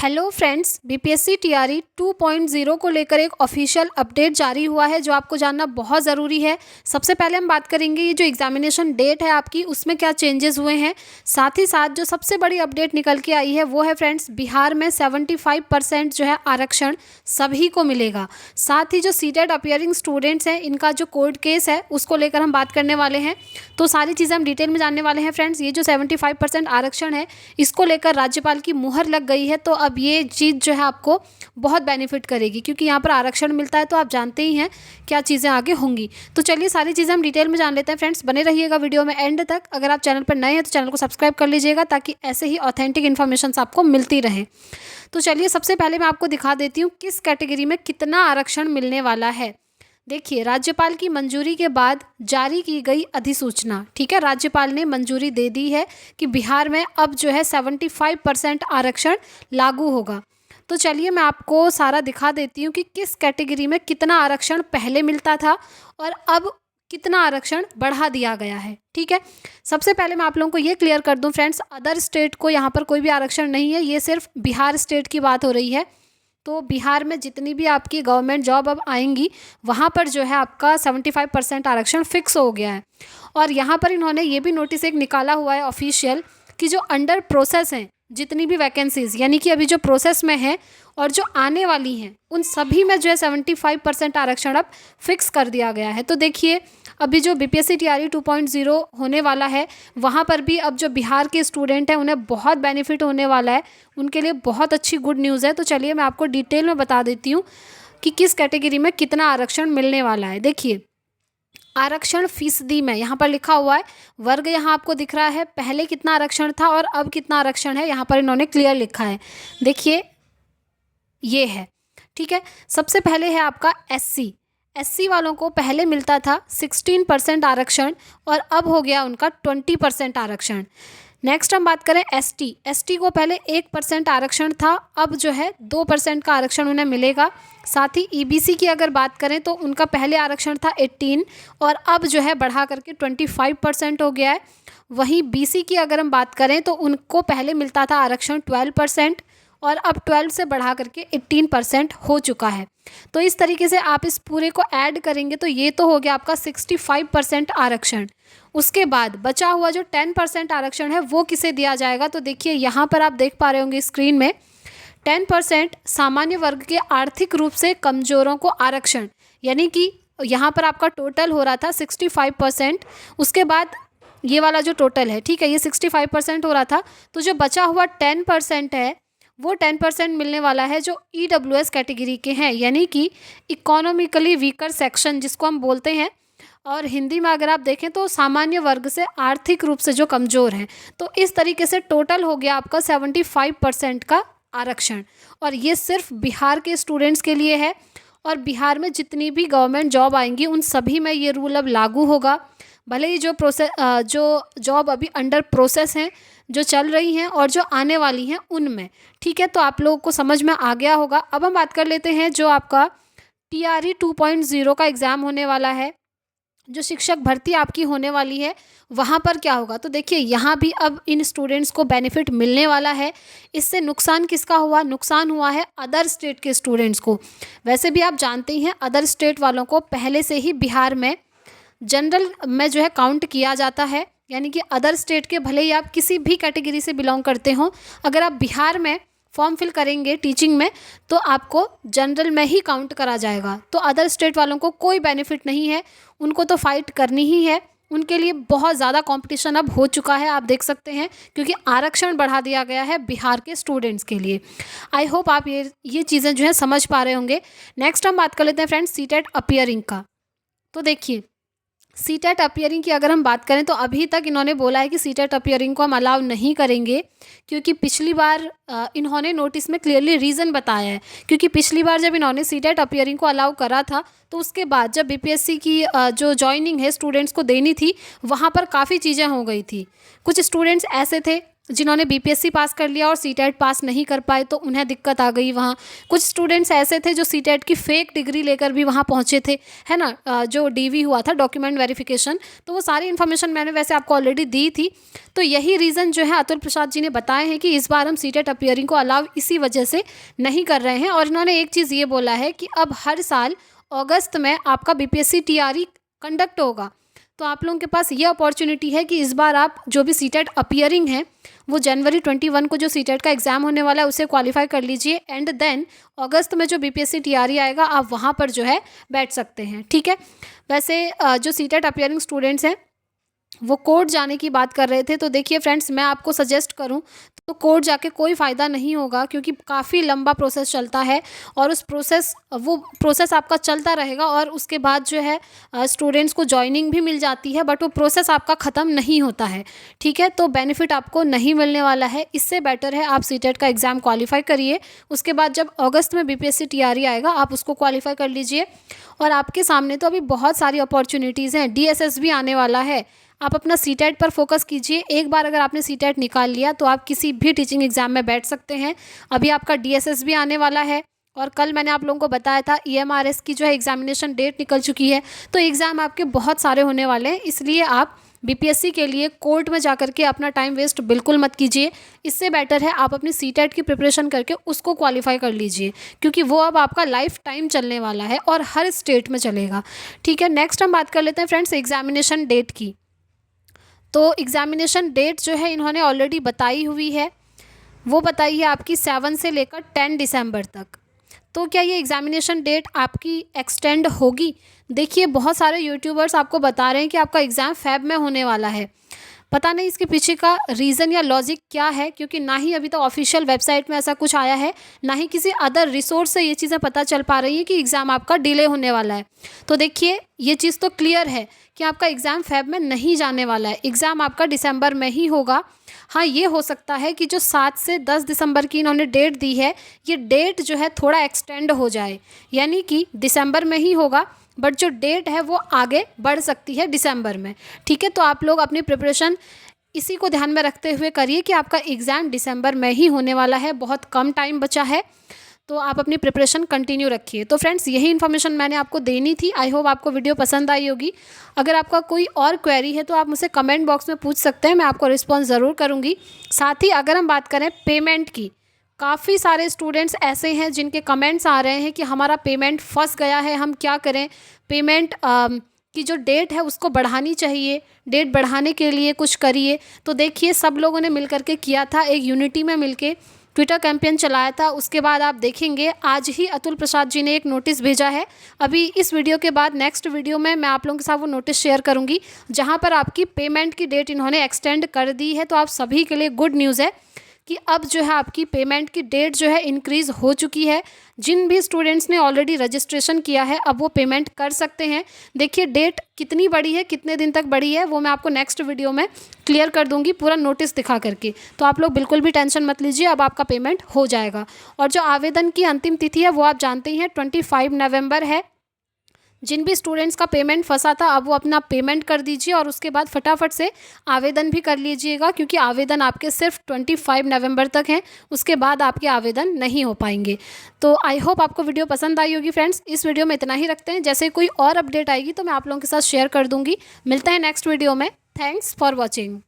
Hello friends, BPSC TRE 2.0 को लेकर एक ऑफिशियल अपडेट जारी हुआ है जो आपको जानना बहुत ज़रूरी है। सबसे पहले हम बात करेंगे ये जो एग्जामिनेशन डेट है आपकी, उसमें क्या चेंजेस हुए हैं। साथ ही साथ जो सबसे बड़ी अपडेट निकल के आई है वो है फ्रेंड्स, बिहार में 75% जो है आरक्षण सभी को मिलेगा। साथ ही जो सीटेट अपीयरिंग स्टूडेंट्स हैं, इनका जो कोर्ट केस है उसको लेकर हम बात करने वाले हैं। तो सारी चीज़ें हम डिटेल में जानने वाले हैं फ्रेंड्स। ये जो 75% आरक्षण है, इसको लेकर राज्यपाल की मुहर लग गई है। तो अब ये चीज़ जो है आपको बहुत बेनिफिट करेगी, क्योंकि यहाँ पर आरक्षण मिलता है तो आप जानते ही हैं क्या चीज़ें आगे होंगी। तो चलिए सारी चीज़ें हम डिटेल में जान लेते हैं फ्रेंड्स। बने रहिएगा वीडियो में एंड तक। अगर आप चैनल पर नए हैं तो चैनल को सब्सक्राइब कर लीजिएगा, ताकि ऐसे ही ऑथेंटिक इन्फॉर्मेशन आपको मिलती रहे। तो चलिए सबसे पहले मैं आपको दिखा देती हूँ किस कैटेगरी में कितना आरक्षण मिलने वाला है। देखिए, राज्यपाल की मंजूरी के बाद जारी की गई अधिसूचना, ठीक है, राज्यपाल ने मंजूरी दे दी है कि बिहार में अब जो है 75% आरक्षण लागू होगा। तो चलिए मैं आपको सारा दिखा देती हूँ कि किस कैटेगरी में कितना आरक्षण पहले मिलता था और अब कितना आरक्षण बढ़ा दिया गया है। ठीक है, सबसे पहले मैं आप लोगों को ये क्लियर कर दूं फ्रेंड्स, अदर स्टेट को यहाँ पर कोई भी आरक्षण नहीं है, ये सिर्फ बिहार स्टेट की बात हो रही है। तो बिहार में जितनी भी आपकी गवर्नमेंट जॉब अब आएंगी, वहाँ पर जो है आपका 75% आरक्षण फिक्स हो गया है। और यहाँ पर इन्होंने ये भी नोटिस एक निकाला हुआ है ऑफिशियल, कि जो अंडर प्रोसेस हैं जितनी भी वैकेंसीज, यानी कि अभी जो प्रोसेस में है और जो आने वाली हैं, उन सभी में जो है 75% आरक्षण अब फिक्स कर दिया गया है। तो देखिए, अभी जो बीपीएससी टीआरई 2.0 होने वाला है, वहाँ पर भी अब जो बिहार के स्टूडेंट हैं उन्हें बहुत बेनिफिट होने वाला है, उनके लिए बहुत अच्छी गुड न्यूज़ है। तो चलिए मैं आपको डिटेल में बता देती हूँ कि किस कैटेगरी में कितना आरक्षण मिलने वाला है। देखिए, आरक्षण फीसदी में यहाँ पर लिखा हुआ है, वर्ग यहाँ आपको दिख रहा है, पहले कितना आरक्षण था और अब कितना आरक्षण है, यहाँ पर इन्होंने क्लियर लिखा है। देखिए ये है, ठीक है। सबसे पहले है आपका एससी वालों को पहले मिलता था 16% आरक्षण और अब हो गया उनका 20% आरक्षण। नेक्स्ट हम बात करें एसटी को पहले 1% आरक्षण था, अब जो है 2% का आरक्षण उन्हें मिलेगा। साथ ही ईबीसी की अगर बात करें तो उनका पहले आरक्षण था 18 और अब जो है बढ़ा करके 25% हो गया है। वहीं बीसी की अगर हम बात करें तो उनको पहले मिलता था आरक्षण 12% और अब 12 से बढ़ा करके 18% हो चुका है। तो इस तरीके से आप इस पूरे को ऐड करेंगे तो ये तो हो गया आपका 65% आरक्षण। उसके बाद बचा हुआ जो 10% आरक्षण है वो किसे दिया जाएगा, तो देखिए यहाँ पर आप देख पा रहे होंगे स्क्रीन में, 10% सामान्य वर्ग के आर्थिक रूप से कमजोरों को आरक्षण, यानी कि यहाँ पर आपका टोटल हो रहा था 65%, उसके बाद ये वाला जो टोटल है, ठीक है, ये 65% हो रहा था। तो जो बचा हुआ 10% है वो 10% मिलने वाला है जो ईडब्ल्यूएस कैटेगरी के हैं, यानी कि इकोनॉमिकली वीकर सेक्शन जिसको हम बोलते हैं, और हिंदी में अगर आप देखें तो सामान्य वर्ग से आर्थिक रूप से जो कमज़ोर हैं। तो इस तरीके से टोटल हो गया आपका 75% का आरक्षण, और ये सिर्फ बिहार के स्टूडेंट्स के लिए है। और बिहार में जितनी भी गवर्नमेंट जॉब आएंगी उन सभी में ये रूल अब लागू होगा, भले ही जो जॉब अभी अंडर प्रोसेस हैं, जो चल रही हैं और जो आने वाली हैं उनमें। ठीक है, तो आप लोगों को समझ में आ गया होगा। अब हम बात कर लेते हैं जो आपका टीआरई 2.0 का एग्ज़ाम होने वाला है, जो शिक्षक भर्ती आपकी होने वाली है, वहाँ पर क्या होगा। तो देखिए, यहाँ भी अब इन स्टूडेंट्स को बेनिफिट मिलने वाला है। इससे नुकसान किसका हुआ, नुकसान हुआ है अदर स्टेट के स्टूडेंट्स को। वैसे भी आप जानते ही हैं, अदर स्टेट वालों को पहले से ही बिहार में जनरल में जो है काउंट किया जाता है, यानी कि अदर स्टेट के भले ही आप किसी भी कैटेगरी से बिलोंग करते हो, अगर आप बिहार में फॉर्म फिल करेंगे टीचिंग में तो आपको जनरल में ही काउंट करा जाएगा। तो अदर स्टेट वालों को कोई बेनिफिट नहीं है, उनको तो फाइट करनी ही है। उनके लिए बहुत ज़्यादा कंपटीशन अब हो चुका है, आप देख सकते हैं, क्योंकि आरक्षण बढ़ा दिया गया है बिहार के स्टूडेंट्स के लिए। आई होप आप ये चीज़ें जो है समझ पा रहे होंगे। नेक्स्ट हम बात कर लेते हैं फ्रेंड्स सीटेट अपीयरिंग का। तो देखिए, सीटेट अपीयरिंग की अगर हम बात करें तो अभी तक इन्होंने बोला है कि सीटेट अपीयरिंग को हम अलाउ नहीं करेंगे, क्योंकि पिछली बार इन्होंने नोटिस में क्लियरली रीज़न बताया है। क्योंकि पिछली बार जब इन्होंने सीटेट अपीयरिंग को अलाउ करा था तो उसके बाद जब बीपीएससी की जो जॉइनिंग है स्टूडेंट्स को देनी थी, वहाँ पर काफ़ी चीज़ें हो गई थी। कुछ स्टूडेंट्स ऐसे थे जिन्होंने बीपीएससी पास कर लिया और सीटेट पास नहीं कर पाए तो उन्हें दिक्कत आ गई वहाँ। कुछ स्टूडेंट्स ऐसे थे जो सीटेट की फेक डिग्री लेकर भी वहाँ पहुँचे थे, है ना, जो डीवी हुआ था, डॉक्यूमेंट वेरिफिकेशन। तो वो सारी इन्फॉर्मेशन मैंने वैसे आपको ऑलरेडी दी थी। तो यही रीज़न जो है अतुल प्रसाद जी ने बताए हैं कि इस बार हम सीटेट अपीयरिंग को अलाउ इसी वजह से नहीं कर रहे हैं। और इन्होंने एक चीज़ ये बोला है कि अब हर साल अगस्त में आपका बीपीएससी टीआरई कंडक्ट होगा, तो आप लोगों के पास ये अपॉर्चुनिटी है कि इस बार आप जो भी सीटेट अपीयरिंग है वो जनवरी 21 को जो सीटेट का एग्ज़ाम होने वाला है उसे क्वालिफाई कर लीजिए, एंड देन अगस्त में जो बीपीएससी टीआरई आएगा आप वहाँ पर जो है बैठ सकते हैं। ठीक है। वैसे जो सीटेट अपीयरिंग स्टूडेंट्स हैं वो कोर्ट जाने की बात कर रहे थे, तो देखिए फ्रेंड्स, मैं आपको सजेस्ट करूं तो कोर्ट जाके कोई फ़ायदा नहीं होगा, क्योंकि काफ़ी लंबा प्रोसेस चलता है और वो प्रोसेस आपका चलता रहेगा और उसके बाद जो है स्टूडेंट्स को जॉइनिंग भी मिल जाती है, बट वो प्रोसेस आपका ख़त्म नहीं होता है। ठीक है, तो बेनिफिट आपको नहीं मिलने वाला है। इससे बेटर है आप सीटेट का एग्ज़ाम क्वालिफाई करिए, उसके बाद जब अगस्त में बीपीएससी टीआरई आएगा आप उसको क्वालिफाई कर लीजिए। और आपके सामने तो अभी बहुत सारी अपॉर्चुनिटीज़ हैं, डीएसएस भी आने वाला है, आप अपना सीटेट पर फोकस कीजिए। एक बार अगर आपने सीटेट निकाल लिया तो आप किसी भी टीचिंग एग्ज़ाम में बैठ सकते हैं। अभी आपका डीएसएस भी आने वाला है और कल मैंने आप लोगों को बताया था ईएमआरएस की जो है एग्जामिनेशन डेट निकल चुकी है। तो एग्ज़ाम आपके बहुत सारे होने वाले हैं, इसलिए आप बीपीएससी के लिए कोर्ट में जाकर के अपना टाइम वेस्ट बिल्कुल मत कीजिए। इससे बेटर है आप अपनी सीटेट की प्रिपरेशन करके उसको क्वालिफाई कर लीजिए, क्योंकि वो अब आपका लाइफ टाइम चलने वाला है और हर स्टेट में चलेगा। ठीक है, नेक्स्ट हम बात कर लेते हैं फ्रेंड्स एग्जामिनेशन डेट की। तो एग्ज़ामिनेशन डेट जो है इन्होंने ऑलरेडी बताई हुई है, वो बताई है आपकी 7 से लेकर 10 दिसंबर तक। तो क्या ये एग्ज़ामिनेशन डेट आपकी एक्सटेंड होगी? देखिए बहुत सारे यूट्यूबर्स आपको बता रहे हैं कि आपका एग्ज़ाम फ़ेब में होने वाला है। पता नहीं इसके पीछे का रीज़न या लॉजिक क्या है, क्योंकि ना ही अभी तक ऑफिशियल वेबसाइट में ऐसा कुछ आया है, ना ही किसी अदर रिसोर्स से ये चीज़ें पता चल पा रही है कि एग्ज़ाम आपका डिले होने वाला है। तो देखिए ये चीज़ तो क्लियर है कि आपका एग्ज़ाम फ़ेब में नहीं जाने वाला है, एग्ज़ाम आपका दिसंबर में ही होगा। हाँ, ये हो सकता है कि जो 7 से 10 दिसंबर की इन्होंने डेट दी है, ये डेट जो है थोड़ा एक्सटेंड हो जाए, यानी कि दिसंबर में ही होगा, बट जो डेट है वो आगे बढ़ सकती है दिसंबर में। ठीक है, तो आप लोग अपनी प्रिपरेशन इसी को ध्यान में रखते हुए करिए कि आपका एग्ज़ाम दिसंबर में ही होने वाला है, बहुत कम टाइम बचा है, तो आप अपनी प्रिपरेशन कंटिन्यू रखिए। तो फ्रेंड्स यही इन्फॉर्मेशन मैंने आपको देनी थी। आई होप आपको वीडियो पसंद आई होगी। अगर आपका कोई और क्वेरी है तो आप मुझसे कमेंट बॉक्स में पूछ सकते हैं, मैं आपको रिस्पॉन्स ज़रूर करूँगी। साथ ही अगर हम बात करें पेमेंट की, काफ़ी सारे स्टूडेंट्स ऐसे हैं जिनके कमेंट्स आ रहे हैं कि हमारा पेमेंट फंस गया है, हम क्या करें, पेमेंट की जो डेट है उसको बढ़ानी चाहिए, डेट बढ़ाने के लिए कुछ करिए। तो देखिए सब लोगों ने मिल करके किया था, एक यूनिटी में मिलके ट्विटर कैंपेन चलाया था। उसके बाद आप देखेंगे आज ही अतुल प्रसाद जी ने एक नोटिस भेजा है। अभी इस वीडियो के बाद नेक्स्ट वीडियो में मैं आप लोगों के साथ वो नोटिस शेयर करूंगी, जहां पर आपकी पेमेंट की डेट इन्होंने एक्सटेंड कर दी है। तो आप सभी के लिए गुड न्यूज़ है कि अब जो है आपकी पेमेंट की डेट जो है इंक्रीज़ हो चुकी है। जिन भी स्टूडेंट्स ने ऑलरेडी रजिस्ट्रेशन किया है अब वो पेमेंट कर सकते हैं। देखिए डेट कितनी बड़ी है, कितने दिन तक बड़ी है, वो मैं आपको नेक्स्ट वीडियो में क्लियर कर दूंगी पूरा नोटिस दिखा करके। तो आप लोग बिल्कुल भी टेंशन मत लीजिए, अब आपका पेमेंट हो जाएगा। और जो आवेदन की अंतिम तिथि है वो आप जानते ही हैं 25 नवंबर है। जिन भी स्टूडेंट्स का पेमेंट फंसा था अब वो अपना पेमेंट कर दीजिए और उसके बाद फटाफट से आवेदन भी कर लीजिएगा, क्योंकि आवेदन आपके सिर्फ 25 नवंबर तक हैं, उसके बाद आपके आवेदन नहीं हो पाएंगे। तो आई होप आपको वीडियो पसंद आई होगी फ्रेंड्स। इस वीडियो में इतना ही रखते हैं, जैसे कोई और अपडेट आएगी तो मैं आप लोगों के साथ शेयर कर दूँगी। मिलते हैं नेक्स्ट वीडियो में। Thanks for watching.